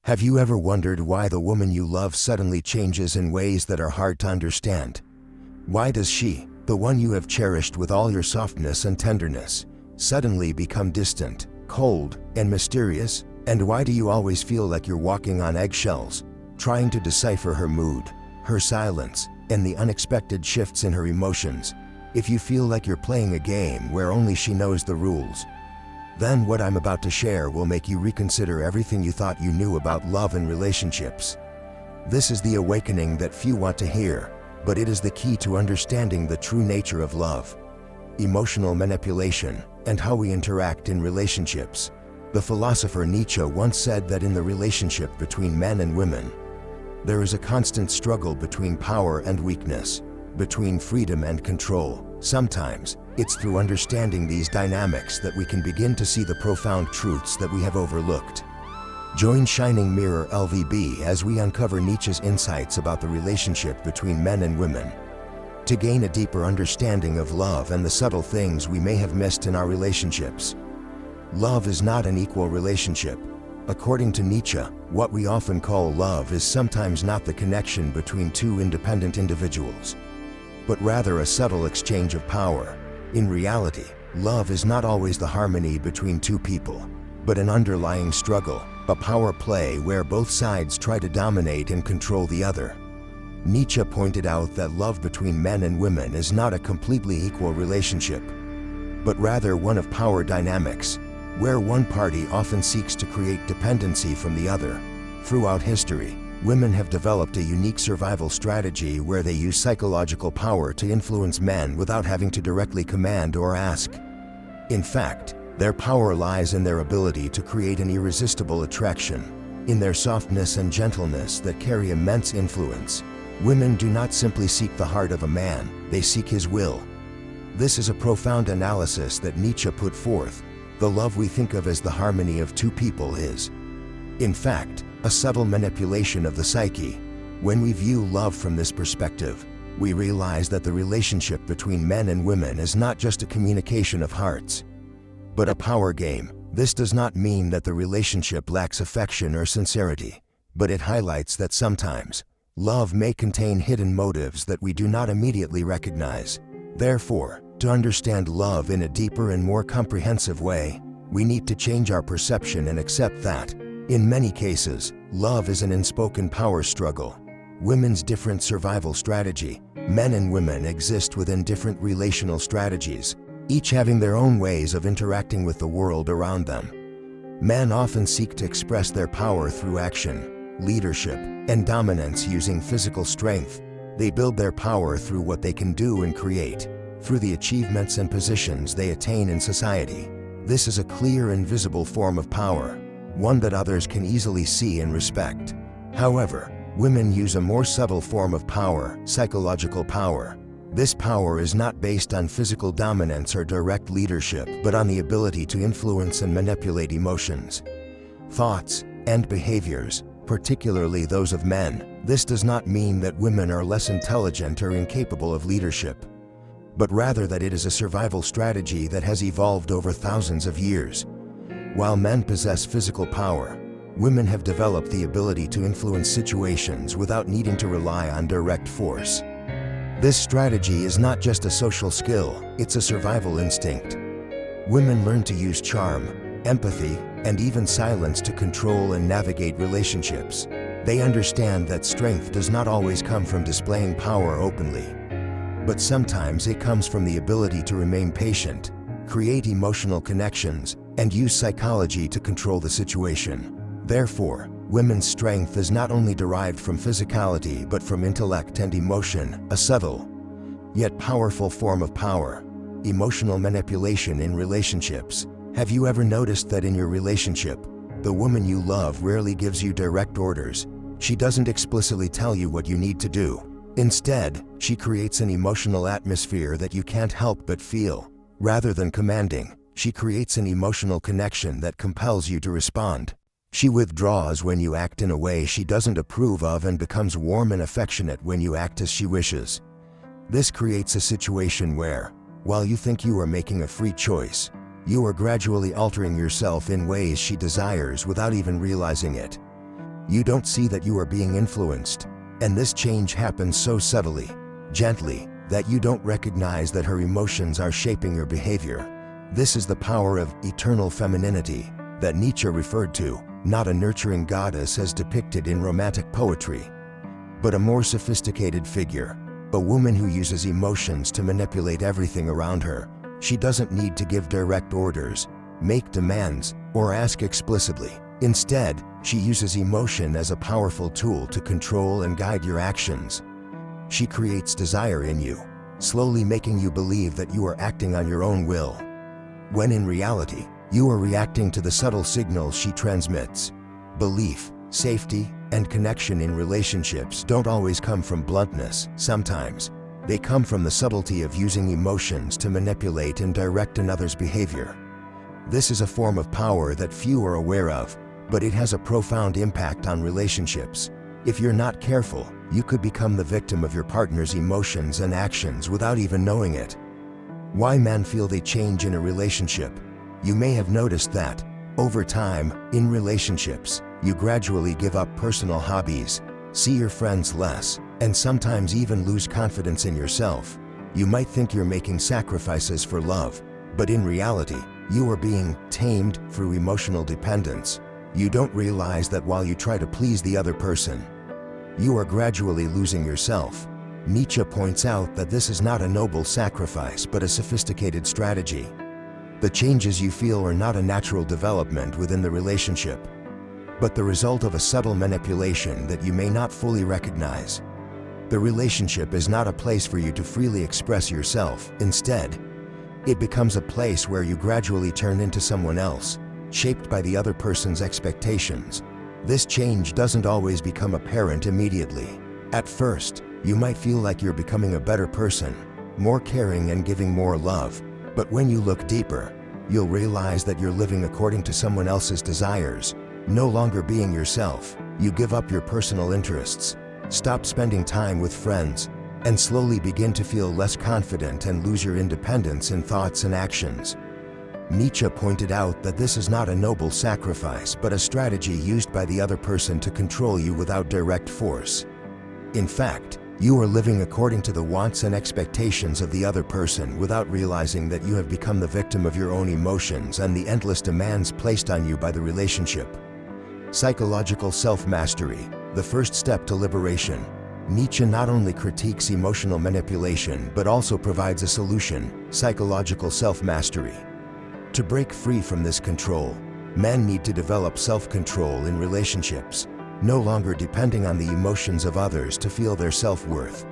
Have you ever wondered why the woman you love suddenly changes in ways that are hard to understand? Why does she, the one you have cherished with all your softness and tenderness, suddenly become distant, cold, and mysterious? And why do you always feel like you're walking on eggshells, trying to decipher her mood, her silence, and the unexpected shifts in her emotions? If you feel like you're playing a game where only she knows the rules, then what I'm about to share will make you reconsider everything you thought you knew about love and relationships. This is the awakening that few want to hear, but it is the key to understanding the true nature of love, emotional manipulation, and how we interact in relationships. The philosopher Nietzsche once said that in the relationship between men and women, there is a constant struggle between power and weakness, between freedom and control. Sometimes, it's through understanding these dynamics that we can begin to see the profound truths that we have overlooked. Join Shining Mirror-LVB as we uncover Nietzsche's insights about the relationship between men and women, to gain a deeper understanding of love and the subtle things we may have missed in our relationships. Love is not an equal relationship. According to Nietzsche, what we often call love is sometimes not the connection between two independent individuals, but rather a subtle exchange of power. In reality, love is not always the harmony between two people, but an underlying struggle, a power play where both sides try to dominate and control the other. Nietzsche pointed out that love between men and women is not a completely equal relationship, but rather one of power dynamics, where one party often seeks to create dependency from the other. Throughout history, women have developed a unique survival strategy where they use psychological power to influence men without having to directly command or ask. In fact, their power lies in their ability to create an irresistible attraction, in their softness and gentleness that carry immense influence. Women do not simply seek the heart of a man, they seek his will. This is a profound analysis that Nietzsche put forth. The love we think of as the harmony of two people is, in fact, a subtle manipulation of the psyche. When we view love from this perspective, we realize that the relationship between men and women is not just a communication of hearts, but a power game. This does not mean that the relationship lacks affection or sincerity, but it highlights that sometimes, love may contain hidden motives that we do not immediately recognize. Therefore, to understand love in a deeper and more comprehensive way, we need to change our perception and accept that, in many cases, love is an unspoken power struggle. Women's different survival strategy. Men and women exist within different relational strategies, each having their own ways of interacting with the world around them. Men often seek to express their power through action, leadership, and dominance using physical strength. They build their power through what they can do and create, through the achievements and positions they attain in society. This is a clear and visible form of power, one that others can easily see and respect. However, women use a more subtle form of power, psychological power. This power is not based on physical dominance or direct leadership, but on the ability to influence and manipulate emotions, thoughts, and behaviors, particularly those of men. This does not mean that women are less intelligent or incapable of leadership, but rather that it is a survival strategy that has evolved over thousands of years. While men possess physical power, women have developed the ability to influence situations without needing to rely on direct force. This strategy is not just a social skill, it's a survival instinct. Women learn to use charm, empathy, and even silence to control and navigate relationships. They understand that strength does not always come from displaying power openly, but sometimes it comes from the ability to remain patient, create emotional connections, and use psychology to control the situation. Therefore, women's strength is not only derived from physicality but from intellect and emotion, a subtle, yet powerful form of power. Emotional manipulation in relationships. Have you ever noticed that in your relationship, the woman you love rarely gives you direct orders? She doesn't explicitly tell you what you need to do. Instead, she creates an emotional atmosphere that you can't help but feel. Rather than commanding, she creates an emotional connection that compels you to respond. She withdraws when you act in a way she doesn't approve of and becomes warm and affectionate when you act as she wishes. This creates a situation where, while you think you are making a free choice, you are gradually altering yourself in ways she desires without even realizing it. You don't see that you are being influenced, and this change happens so subtly, gently, that you don't recognize that her emotions are shaping your behavior. This is the power of eternal femininity that Nietzsche referred to, not a nurturing goddess as depicted in romantic poetry, but a more sophisticated figure, a woman who uses emotions to manipulate everything around her. She doesn't need to give direct orders, make demands, or ask explicitly. Instead, she uses emotion as a powerful tool to control and guide your actions. She creates desire in you, slowly making you believe that you are acting on your own will, when in reality, you are reacting to the subtle signals she transmits. Belief, safety, and connection in relationships don't always come from bluntness. Sometimes, they come from the subtlety of using emotions to manipulate and direct another's behavior. This is a form of power that few are aware of, but it has a profound impact on relationships. If you're not careful, you could become the victim of your partner's emotions and actions without even knowing it. Why men feel they change in a relationship? You may have noticed that, over time, in relationships, you gradually give up personal hobbies, see your friends less, and sometimes even lose confidence in yourself. You might think you're making sacrifices for love, but in reality, you are being tamed through emotional dependence. You don't realize that while you try to please the other person, you are gradually losing yourself. Nietzsche points out that this is not a noble sacrifice but a sophisticated strategy. The changes you feel are not a natural development within the relationship, but the result of a subtle manipulation that you may not fully recognize. The relationship is not a place for you to freely express yourself. Instead, it becomes a place where you gradually turn into someone else, shaped by the other person's expectations. This change doesn't always become apparent immediately. At first, you might feel like you're becoming a better person, more caring and giving more love. But when you look deeper, you'll realize that you're living according to someone else's desires, no longer being yourself. You give up your personal interests, stop spending time with friends, and slowly begin to feel less confident and lose your independence in thoughts and actions. Nietzsche pointed out that this is not a noble sacrifice but a strategy used by the other person to control you without direct force. In fact, you are living according to the wants and expectations of the other person without realizing that you have become the victim of your own emotions and the endless demands placed on you by the relationship. Psychological self-mastery, the first step to liberation. Nietzsche not only critiques emotional manipulation but also provides a solution: psychological self-mastery. To break free from this control, men need to develop self-control in relationships, no longer depending on the emotions of others to feel their self-worth.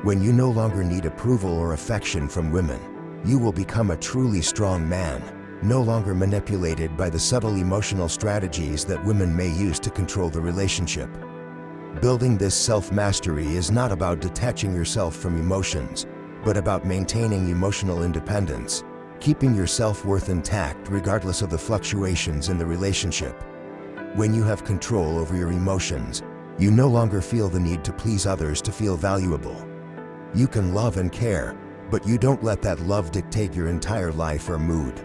When you no longer need approval or affection from women, you will become a truly strong man, no longer manipulated by the subtle emotional strategies that women may use to control the relationship. Building this self-mastery is not about detaching yourself from emotions, but about maintaining emotional independence, keeping your self-worth intact regardless of the fluctuations in the relationship. When you have control over your emotions, you no longer feel the need to please others to feel valuable. You can love and care, but you don't let that love dictate your entire life or mood.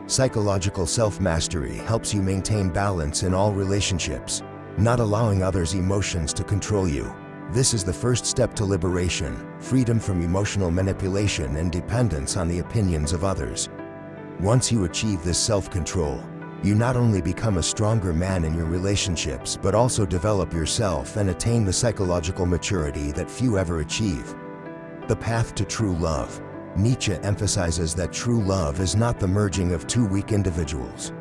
Psychological self-mastery helps you maintain balance in all relationships, not allowing others' emotions to control you. This is the first step to liberation, freedom from emotional manipulation and dependence on the opinions of others. Once you achieve this self-control, you not only become a stronger man in your relationships but also develop yourself and attain the psychological maturity that few ever achieve. The path to true love. Nietzsche emphasizes that true love is not the merging of two weak individuals,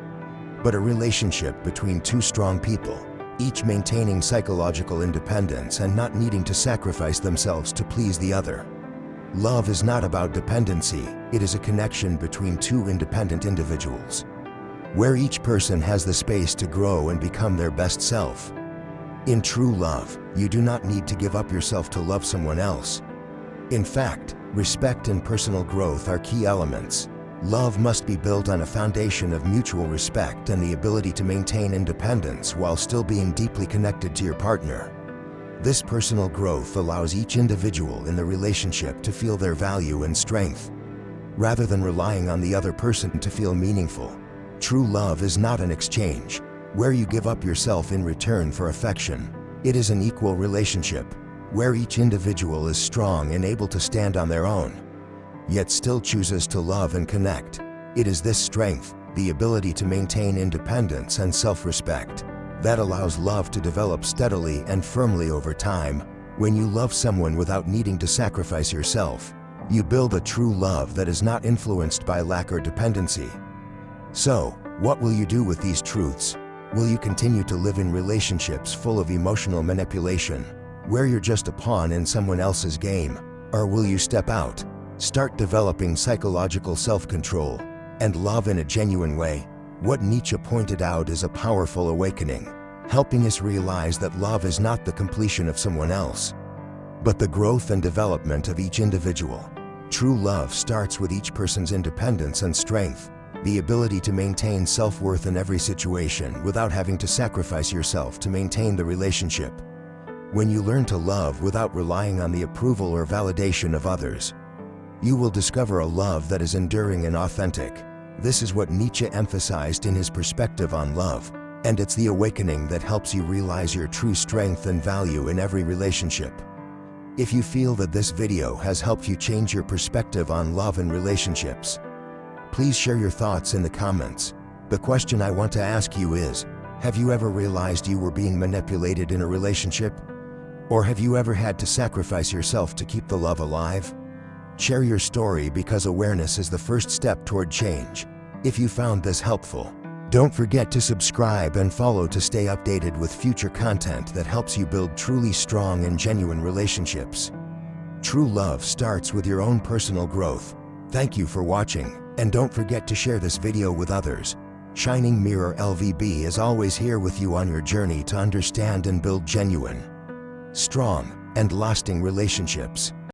but a relationship between two strong people, each maintaining psychological independence and not needing to sacrifice themselves to please the other. Love is not about dependency, it is a connection between two independent individuals, where each person has the space to grow and become their best self. In true love, you do not need to give up yourself to love someone else. In fact, respect and personal growth are key elements. Love must be built on a foundation of mutual respect and the ability to maintain independence while still being deeply connected to your partner. This personal growth allows each individual in the relationship to feel their value and strength, rather than relying on the other person to feel meaningful. True love is not an exchange. where you give up yourself in return for affection. It is an equal relationship, where each individual is strong and able to stand on their own, yet still chooses to love and connect. It is this strength, the ability to maintain independence and self-respect, that allows love to develop steadily and firmly over time. When you love someone without needing to sacrifice yourself, you build a true love that is not influenced by lack or dependency. So, what will you do with these truths? Will you continue to live in relationships full of emotional manipulation, where you're just a pawn in someone else's game? Or will you step out, start developing psychological self-control, and love in a genuine way? What Nietzsche pointed out is a powerful awakening, helping us realize that love is not the completion of someone else, but the growth and development of each individual. True love starts with each person's independence and strength, the ability to maintain self-worth in every situation without having to sacrifice yourself to maintain the relationship. When you learn to love without relying on the approval or validation of others, you will discover a love that is enduring and authentic. This is what Nietzsche emphasized in his perspective on love, and it's the awakening that helps you realize your true strength and value in every relationship. If you feel that this video has helped you change your perspective on love and relationships, please share your thoughts in the comments. The question I want to ask you is, have you ever realized you were being manipulated in a relationship? Or have you ever had to sacrifice yourself to keep the love alive? Share your story, because awareness is the first step toward change. If you found this helpful, don't forget to subscribe and follow to stay updated with future content that helps you build truly strong and genuine relationships. True love starts with your own personal growth. Thank you for watching, and don't forget to share this video with others. Shining Mirror-LVB is always here with you on your journey to understand and build genuine, strong, and lasting relationships.